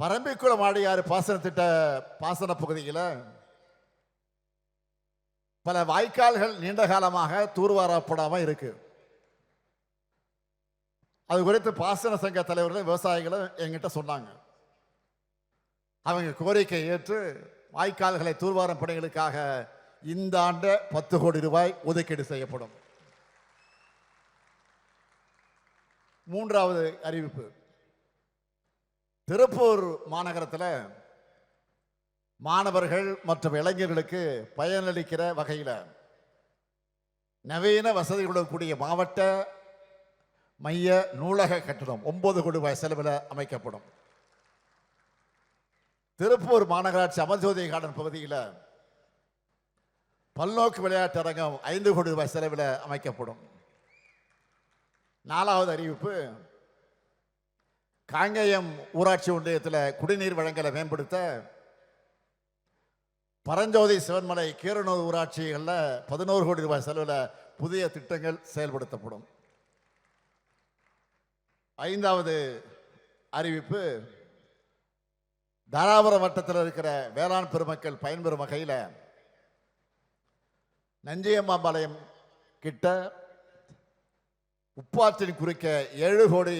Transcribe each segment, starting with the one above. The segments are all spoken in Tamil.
பரம்பிக்குளம் ஆடியாறு பாசன திட்ட பாசன பகுதியில் பல வாய்க்கால்கள் நீண்ட காலமாக தூர்வாரப்படாமல் இருக்கு. அது குறித்து பாசன சங்க தலைவர்களும் விவசாயிகளும் என்கிட்ட சொன்னாங்க. அவங்க கோரிக்கை ஏற்று வாய்க்கால்களை தூர்வாரும் பணிகளுக்காக இந்த ஆண்டு 10 கோடி ரூபாய் ஒதுக்கீடு செய்யப்படும். மூன்றாவது அறிவிப்பு, திருப்பூர் மாநகரத்தில் மாணவர்கள் மற்றும் இளைஞர்களுக்கு பயனளிக்கிற வகையில் நவீன வசதிகளுடன் கூடிய மாவட்ட மைய நூலக கட்டணம் 9 கோடி ரூபாய் செலவில் அமைக்கப்படும். திருப்பூர் மாநகராட்சி அமர்ஜோதி கார்டன் பகுதியில் பல்நோக்கு விளையாட்டு அரங்கம் 5 கோடி ரூபாய் செலவில் அமைக்கப்படும். நாலாவது அறிவிப்பு, காங்கேயம் ஊராட்சி ஒன்றியத்தில் குடிநீர் வழங்கலை மேம்படுத்த பரஞ்சோதி சிவன்மலை கீரனூர் ஊராட்சிகளில் 11 கோடி ரூபாய் செலவில் புதிய திட்டங்கள் செயல்படுத்தப்படும். ஐந்தாவது அறிவிப்பு, தாராபுரம் வட்டத்தில் இருக்கிற வேளாண் பெருமக்கள் பயன்பெறும் வகையில் நஞ்சியம்மாபாளையம் கிட்ட உப்பாற்றின் குறுக்க 7 கோடி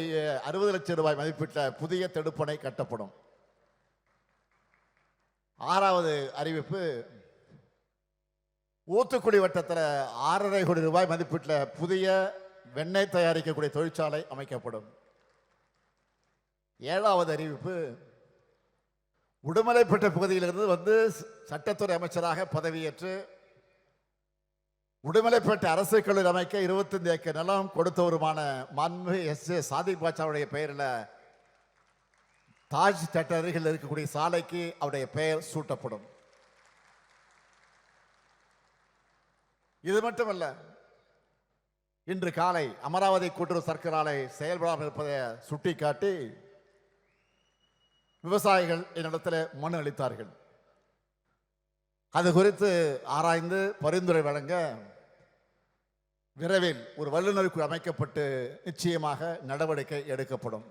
60 லட்சம் ரூபாய் மதிப்பிட்ட புதிய தடுப்பணை கட்டப்படும். ஆறாவது அறிவிப்பு, ஊத்துக்குடி வட்டத்தில் 6.5 கோடி ரூபாய் மதிப்பிட்ட புதிய வெண்ணெய் தயாரிக்கக்கூடிய தொழிற்சாலை அமைக்கப்படும். ஏழாவது அறிவிப்பு, உடுமலைப்பேட்டை பகுதியிலிருந்து வந்து சட்டத்துறை அமைச்சராக பதவியேற்று உடுமலைப்பேட்டை அரசு கல்லூரி அமைக்க 25 ஏக்கர் நிலம் கொடுத்தவருமான மாண்புமிகு எஸ்.ஏ. சாதிக் பாட்சாவுடைய பெயரில் தாஜ் தியேட்டர் அருகில் இருக்கக்கூடிய சாலைக்கு அவருடைய பெயர் சூட்டப்படும். இது மட்டுமல்ல, இன்று காலை அமராவதி கூட்டுறவு சர்க்கரை ஆலை செயல்படாமல் இருப்பதை சுட்டிக்காட்டி விவசாயிகள் என்னிடத்தில் மனு அளித்தார்கள். அது குறித்து ஆராய்ந்து பரிந்துரை வழங்க விரைவில் ஒரு வல்லுநர் குழு அமைக்கப்பட்டு நிச்சயமாக நடவடிக்கை எடுக்கப்படும்.